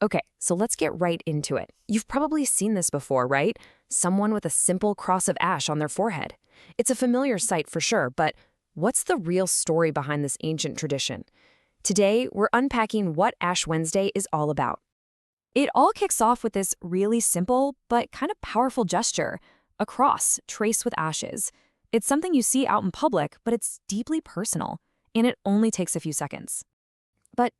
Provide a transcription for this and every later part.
Okay, so let's get right into it. You've probably seen this before, right? Someone with a simple cross of ash on their forehead. It's a familiar sight for sure, but what's the real story behind this ancient tradition? Today, we're unpacking what Ash Wednesday is all about. It all kicks off with this really simple but kind of powerful gesture, a cross traced with ashes. It's something you see out in public, but it's deeply personal, and it only takes a few seconds. But,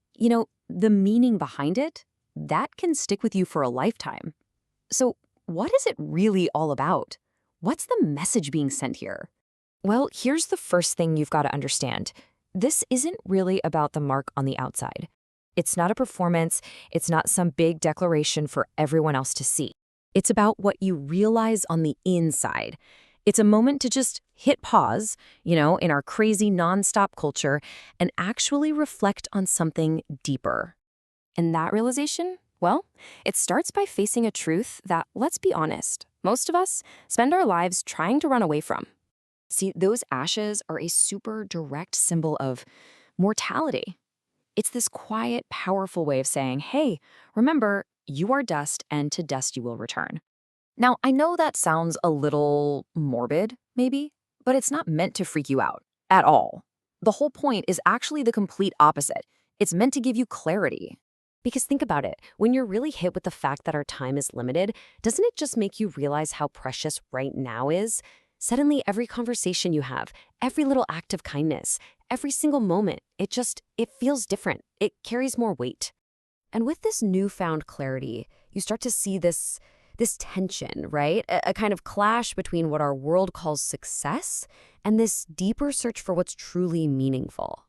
the meaning behind it, that can stick with you for a lifetime. So, what is it really all about? What's the message being sent here? Well, here's the first thing you've got to understand. This isn't really about the mark on the outside. It's not a performance, it's not some big declaration for everyone else to see. It's about what you realize on the inside. It's a moment to just hit pause, in our crazy nonstop culture, and actually reflect on something deeper. And that realization, well, it starts by facing a truth that, let's be honest, most of us spend our lives trying to run away from. See, those ashes are a super direct symbol of mortality. It's this quiet, powerful way of saying, hey, remember, you are dust and to dust you will return. Now, I know that sounds a little morbid, maybe, but it's not meant to freak you out at all. The whole point is actually the complete opposite. It's meant to give you clarity. Because think about it, when you're really hit with the fact that our time is limited, doesn't it just make you realize how precious right now is? Suddenly, every conversation you have, every little act of kindness, every single moment, it feels different. It carries more weight. And with this newfound clarity, you start to see this tension, right? A kind of clash between what our world calls success and this deeper search for what's truly meaningful.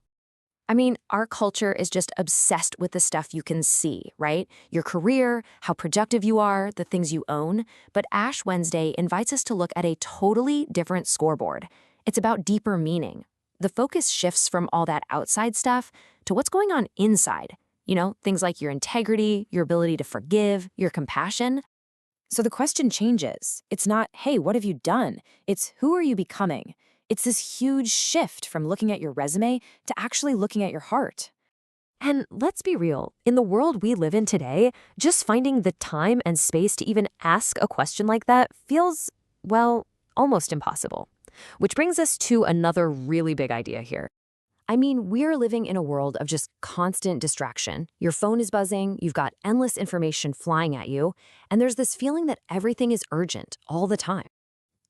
I mean, our culture is just obsessed with the stuff you can see, right? Your career, how productive you are, the things you own. But Ash Wednesday invites us to look at a totally different scoreboard. It's about deeper meaning. The focus shifts from all that outside stuff to what's going on inside. Things like your integrity, your ability to forgive, your compassion. So the question changes. It's not, hey, what have you done? It's who are you becoming? It's this huge shift from looking at your resume to actually looking at your heart. And let's be real, in the world we live in today, just finding the time and space to even ask a question like that feels, well, almost impossible. Which brings us to another really big idea here. I mean, we're living in a world of just constant distraction. Your phone is buzzing, you've got endless information flying at you, and there's this feeling that everything is urgent all the time.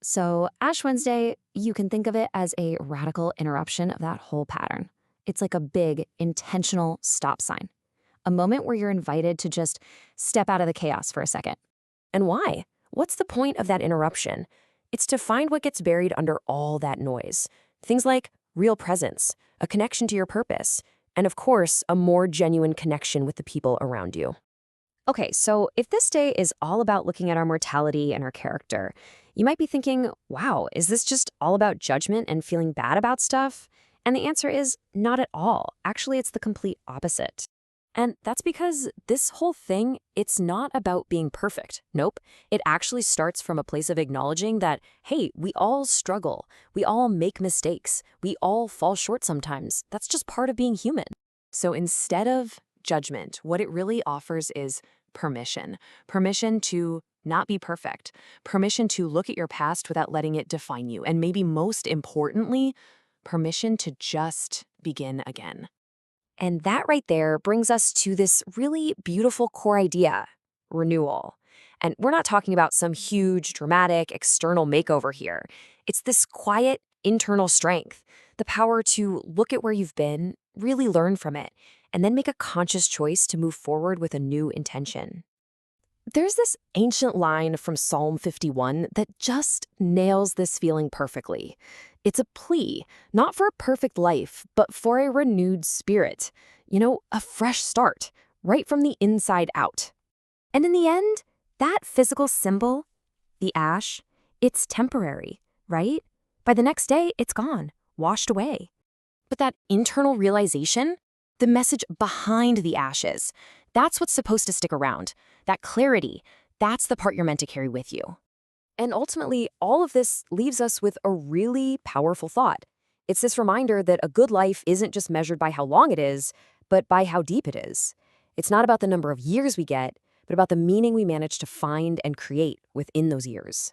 So Ash Wednesday, you can think of it as a radical interruption of that whole pattern. It's like a big, intentional stop sign. A moment where you're invited to just step out of the chaos for a second. And why? What's the point of that interruption? It's to find what gets buried under all that noise. Things like real presence, a connection to your purpose, and of course, a more genuine connection with the people around you. Okay, so if this day is all about looking at our mortality and our character, you might be thinking, wow, is this just all about judgment and feeling bad about stuff? And the answer is not at all. Actually, it's the complete opposite. And that's because this whole thing, it's not about being perfect. Nope. It actually starts from a place of acknowledging that, hey, we all struggle. We all make mistakes. We all fall short sometimes. That's just part of being human. So instead of judgment, what it really offers is permission. Permission to not be perfect. Permission to look at your past without letting it define you. And maybe most importantly, permission to just begin again. And that right there brings us to this really beautiful core idea, renewal. And we're not talking about some huge, dramatic, external makeover here. It's this quiet, internal strength, the power to look at where you've been, really learn from it, and then make a conscious choice to move forward with a new intention. There's this ancient line from Psalm 51 that just nails this feeling perfectly. It's a plea, not for a perfect life, but for a renewed spirit. A fresh start, right from the inside out. And in the end, that physical symbol, the ash, it's temporary, right? By the next day, it's gone, washed away. But that internal realization, the message behind the ashes, that's what's supposed to stick around. That clarity, that's the part you're meant to carry with you. And ultimately, all of this leaves us with a really powerful thought. It's this reminder that a good life isn't just measured by how long it is, but by how deep it is. It's not about the number of years we get, but about the meaning we manage to find and create within those years.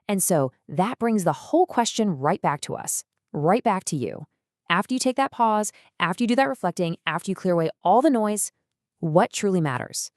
And so that brings the whole question right back to us, right back to you. After you take that pause, after you do that reflecting, after you clear away all the noise, what truly matters?